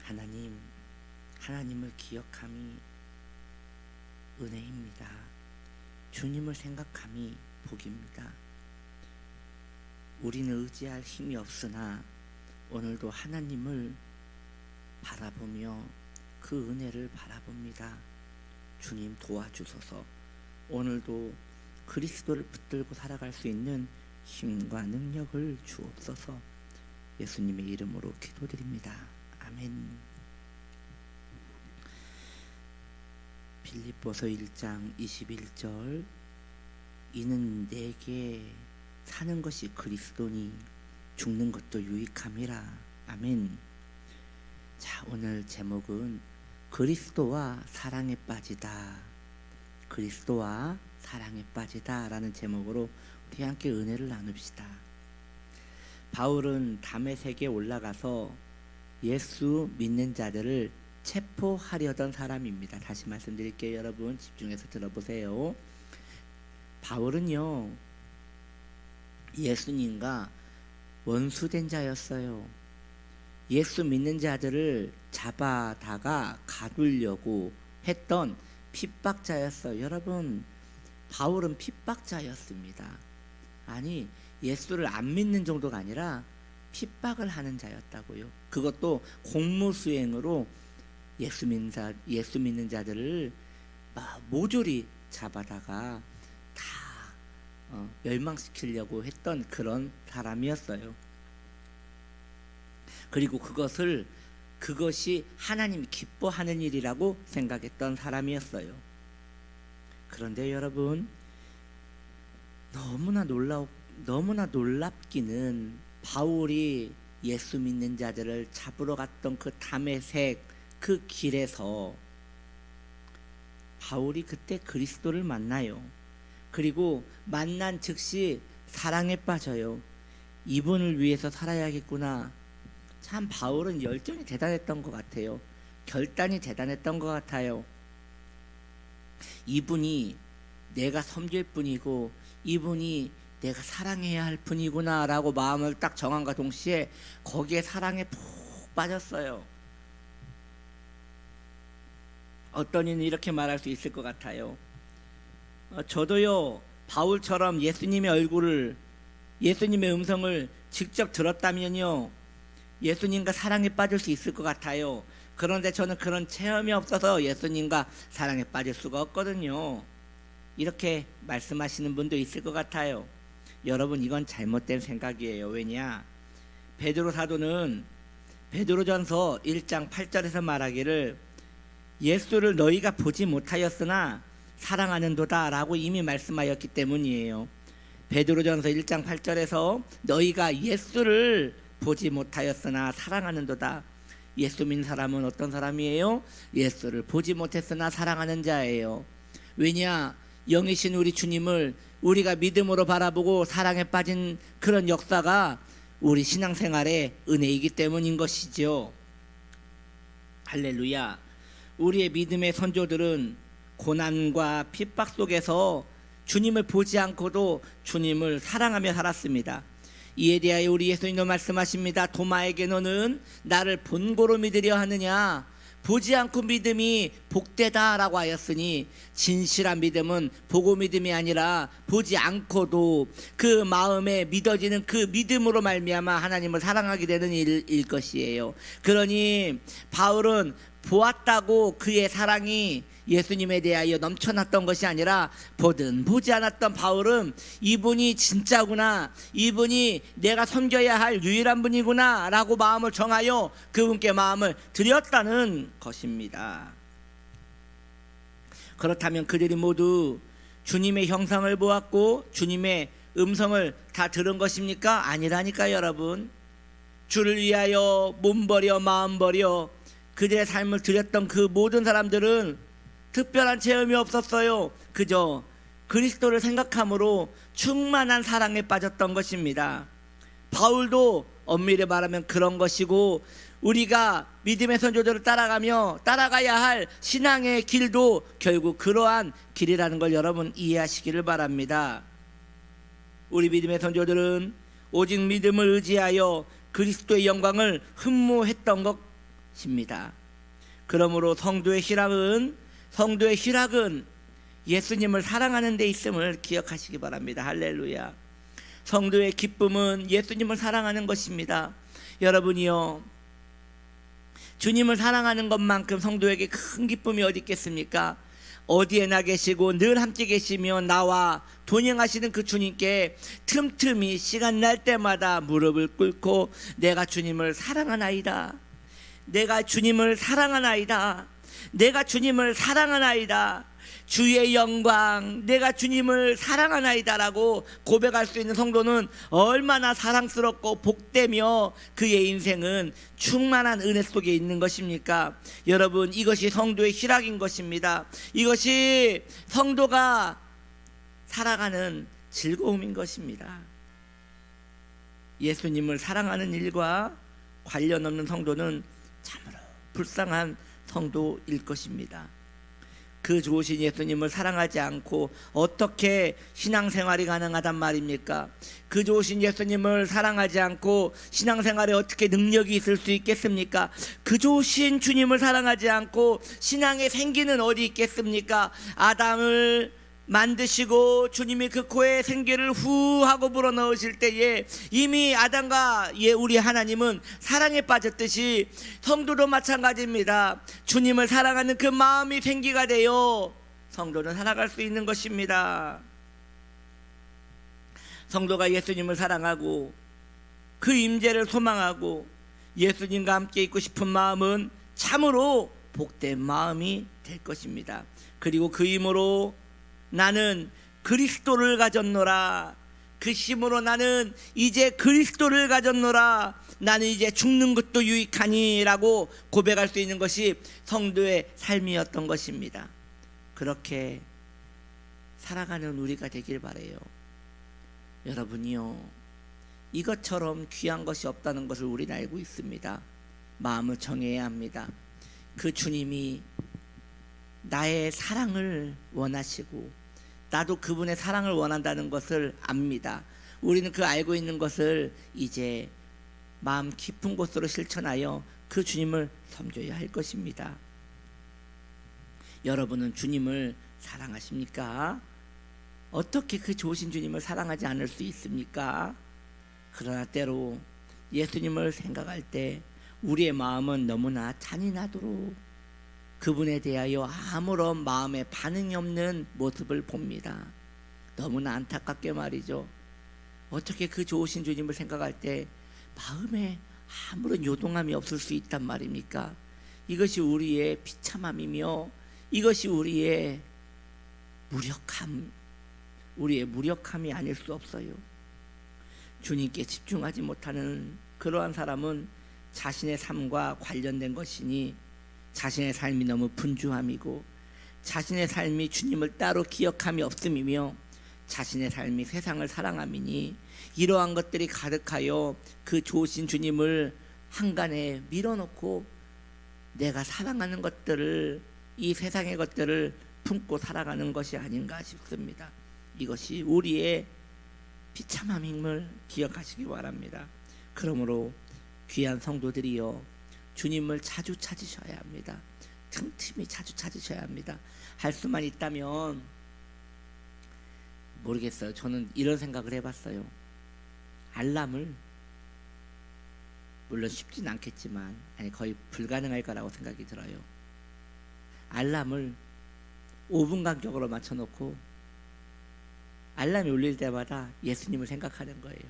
하나님을 기억함이 은혜입니다. 주님을 생각함이 복입니다. 우리는 의지할 힘이 없으나 오늘도 하나님을 바라보며 그 은혜를 바라봅니다. 주님 도와주소서. 오늘도 그리스도를 붙들고 살아갈 수 있는 힘과 능력을 주옵소서. 예수님의 이름으로 기도드립니다. 아멘. 빌립보서 1장 21절 이는 내게 사는 것이 그리스도니 죽는 것도 유익함이라. 아멘. 자, 오늘 제목은 그리스도와 사랑에 빠지다. 그리스도와 사랑에 빠지다 라는 제목으로 우리 함께 은혜를 나눕시다. 바울은 다메섹에 올라가서 예수 믿는 자들을 체포하려던 사람입니다. 다시 말씀드릴게요. 여러분 집중해서 들어보세요. 바울은요 예수님과 원수된 자였어요. 예수 믿는 자들을 잡아다가 가두려고 했던 핍박자였어요. 여러분 바울은 핍박자였습니다. 아니 예수를 안 믿는 정도가 아니라 핍박을 하는 자였다고요. 그것도 공무수행으로 예수 믿는 자들을 모조리 잡아다가 다 멸망시키려고 했던 그런 사람이었어요. 그리고 그것이 하나님이 기뻐하는 일이라고 생각했던 사람이었어요. 그런데 여러분 너무나 놀랍기는 바울이 예수 믿는 자들을 잡으러 갔던 그 다메섹 그 길에서 바울이 그때 그리스도를 만나요. 그리고 만난 즉시 사랑에 빠져요. 이분을 위해서 살아야겠구나. 참 바울은 열정이 대단했던 것 같아요. 결단이 대단했던 것 같아요. 이분이 내가 섬길 뿐이고 이분이 내가 사랑해야 할 뿐이구나 라고 마음을 딱 정함과 동시에 거기에 사랑에 푹 빠졌어요. 어떤 이는 이렇게 말할 수 있을 것 같아요. 저도요 바울처럼 예수님의 얼굴을 예수님의 음성을 직접 들었다면요 예수님과 사랑에 빠질 수 있을 것 같아요. 그런데 저는 그런 체험이 없어서 예수님과 사랑에 빠질 수가 없거든요. 이렇게 말씀하시는 분도 있을 것 같아요. 여러분 이건 잘못된 생각이에요. 왜냐? 베드로 사도는 베드로전서 1장 8절에서 말하기를 예수를 너희가 보지 못하였으나 사랑하는도다 라고 이미 말씀하였기 때문이에요. 베드로전서 1장 8절에서 너희가 예수를 보지 못하였으나 사랑하는도다. 예수 믿는 사람은 어떤 사람이에요? 예수를 보지 못했으나 사랑하는 자예요. 왜냐? 영이신 우리 주님을 우리가 믿음으로 바라보고 사랑에 빠진 그런 역사가 우리 신앙생활의 은혜이기 때문인 것이죠. 할렐루야. 우리의 믿음의 선조들은 고난과 핍박 속에서 주님을 보지 않고도 주님을 사랑하며 살았습니다. 이에 대하여 우리 예수님도 말씀하십니다. 도마에게 너는 나를 본고로 믿으려 하느냐? 보지 않고 믿음이 복되다라고 하였으니 진실한 믿음은 보고 믿음이 아니라 보지 않고도 그 마음에 믿어지는 그 믿음으로 말미암아 하나님을 사랑하게 되는 일일 것이에요. 그러니 바울은 보았다고 그의 사랑이 예수님에 대하여 넘쳐났던 것이 아니라 보든 보지 않았던 바울은 이분이 진짜구나, 이분이 내가 섬겨야 할 유일한 분이구나 라고 마음을 정하여 그분께 마음을 드렸다는 것입니다. 그렇다면 그들이 모두 주님의 형상을 보았고 주님의 음성을 다 들은 것입니까? 아니라니까요. 여러분, 주를 위하여 몸 버려 마음 버려 그들의 삶을 드렸던 그 모든 사람들은 특별한 체험이 없었어요. 그저 그리스도를 생각함으로 충만한 사랑에 빠졌던 것입니다. 바울도 엄밀히 말하면 그런 것이고, 우리가 믿음의 선조들을 따라가야 할 신앙의 길도 결국 그러한 길이라는 걸 여러분 이해하시기를 바랍니다. 우리 믿음의 선조들은 오직 믿음을 의지하여 그리스도의 영광을 흠모했던 것입니다. 그러므로 성도의 희락은 예수님을 사랑하는 데 있음을 기억하시기 바랍니다. 할렐루야. 성도의 기쁨은 예수님을 사랑하는 것입니다. 여러분이요, 주님을 사랑하는 것만큼 성도에게 큰 기쁨이 어디 있겠습니까? 어디에나 계시고 늘 함께 계시며 나와 동행하시는 그 주님께 틈틈이 시간 날 때마다 무릎을 꿇고 내가 주님을 사랑하나이다, 내가 주님을 사랑하나이다, 내가 주님을 사랑하나이다, 주의 영광, 내가 주님을 사랑하나이다 라고 고백할 수 있는 성도는 얼마나 사랑스럽고 복되며 그의 인생은 충만한 은혜 속에 있는 것입니까? 여러분, 이것이 성도의 희락인 것입니다. 이것이 성도가 살아가는 즐거움인 것입니다. 예수님을 사랑하는 일과 관련 없는 성도는 참으로 불쌍한 성도일 것입니다. 그 좋으신 예수님을 사랑하지 않고 어떻게 신앙생활이 가능하단 말입니까? 그 좋으신 예수님을 사랑하지 않고 신앙생활에 어떻게 능력이 있을 수 있겠습니까? 그 좋으신 주님을 사랑하지 않고 신앙의 생기는 어디 있겠습니까? 아담을 만드시고 주님이 그 코에 생기를 후 하고 불어넣으실 때에 이미 아담과 우리 하나님은 사랑에 빠졌듯이 성도도 마찬가지입니다. 주님을 사랑하는 그 마음이 생기가 되어 성도는 살아갈 수 있는 것입니다. 성도가 예수님을 사랑하고 그 임재를 소망하고 예수님과 함께 있고 싶은 마음은 참으로 복된 마음이 될 것입니다. 그리고 그 힘으로 나는 그리스도를 가졌노라, 그 힘으로 나는 이제 그리스도를 가졌노라, 나는 이제 죽는 것도 유익하니 라고 고백할 수 있는 것이 성도의 삶이었던 것입니다. 그렇게 살아가는 우리가 되길 바라요. 여러분이요, 이것처럼 귀한 것이 없다는 것을 우리는 알고 있습니다. 마음을 정해야 합니다. 그 주님이 나의 사랑을 원하시고 나도 그분의 사랑을 원한다는 것을 압니다. 우리는 그 알고 있는 것을 이제 마음 깊은 곳으로 실천하여 그 주님을 섬겨야 할 것입니다. 여러분은 주님을 사랑하십니까? 어떻게 그 좋으신 주님을 사랑하지 않을 수 있습니까? 그러나 때로 예수님을 생각할 때 우리의 마음은 너무나 잔인하도록 그분에 대하여 아무런 마음에 반응이 없는 모습을 봅니다. 너무나 안타깝게 말이죠. 어떻게 그 좋으신 주님을 생각할 때 마음에 아무런 요동함이 없을 수 있단 말입니까? 이것이 우리의 비참함이며 이것이 우리의 무력함이 아닐 수 없어요. 주님께 집중하지 못하는 그러한 사람은 자신의 삶과 관련된 것이니 자신의 삶이 너무 분주함이고 자신의 삶이 주님을 따로 기억함이 없음이며 자신의 삶이 세상을 사랑함이니 이러한 것들이 가득하여 그 좋으신 주님을 한간에 밀어놓고 내가 사랑하는 것들을, 이 세상의 것들을 품고 살아가는 것이 아닌가 싶습니다. 이것이 우리의 비참함임을 기억하시기 바랍니다. 그러므로 귀한 성도들이여, 주님을 자주 찾으셔야 합니다. 틈틈이 자주 찾으셔야 합니다. 할 수만 있다면, 모르겠어요. 저는 이런 생각을 해봤어요. 알람을, 물론 쉽진 않겠지만 거의 불가능할 거라고 생각이 들어요. 알람을 5분 간격으로 맞춰놓고 알람이 울릴 때마다 예수님을 생각하는 거예요.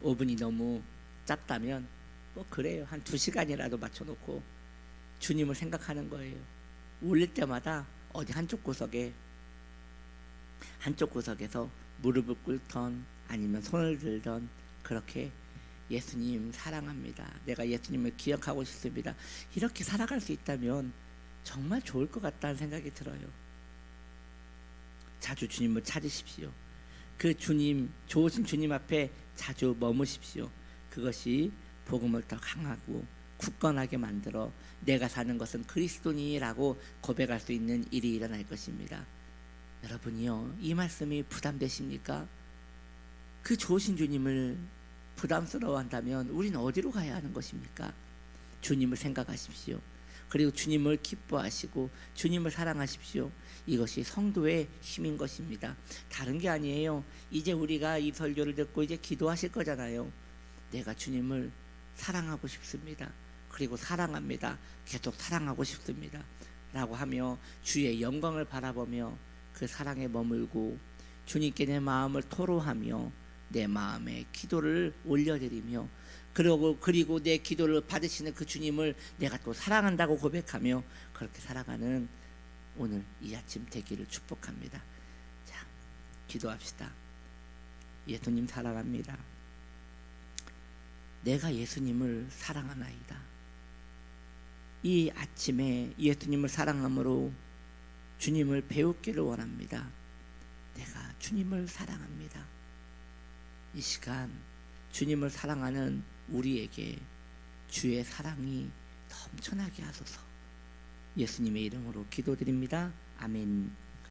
5분이 너무 짧다면 뭐 그래요, 한 2시간이라도 맞춰놓고 주님을 생각하는 거예요. 울릴 때마다 어디 한쪽 구석에서 무릎을 꿇던 아니면 손을 들던 그렇게 예수님 사랑합니다, 내가 예수님을 기억하고 싶습니다, 이렇게 살아갈 수 있다면 정말 좋을 것 같다는 생각이 들어요. 자주 주님을 찾으십시오. 그 주님, 좋으신 주님 앞에 자주 머무십시오. 그것이 복음을 더 강하고 굳건하게 만들어 내가 사는 것은 그리스도니라고 고백할 수 있는 일이 일어날 것입니다. 여러분이요, 이 말씀이 부담되십니까? 그 좋으신 주님을 부담스러워한다면 우리는 어디로 가야 하는 것입니까? 주님을 생각하십시오. 그리고 주님을 기뻐하시고 주님을 사랑하십시오. 이것이 성도의 힘인 것입니다. 다른 게 아니에요. 이제 우리가 이 설교를 듣고 이제 기도하실 거잖아요. 내가 주님을 사랑하고 싶습니다. 그리고 사랑합니다. 계속 사랑하고 싶습니다. 라고 하며 주의 영광을 바라보며 그 사랑에 머물고 주님께 내 마음을 토로하며 내 마음에 기도를 올려드리며 그리고 내 기도를 받으시는 그 주님을 내가 또 사랑한다고 고백하며 그렇게 살아가는 오늘 이 아침 되기를 축복합니다. 자, 기도합시다. 예수님 사랑합니다. 내가 예수님을 사랑하나이다. 이 아침에 예수님을 사랑함으로 주님을 배우기를 원합니다. 내가 주님을 사랑합니다. 이 시간 주님을 사랑하는 우리에게 주의 사랑이 넘쳐나게 하소서. 예수님의 이름으로 기도드립니다. 아멘.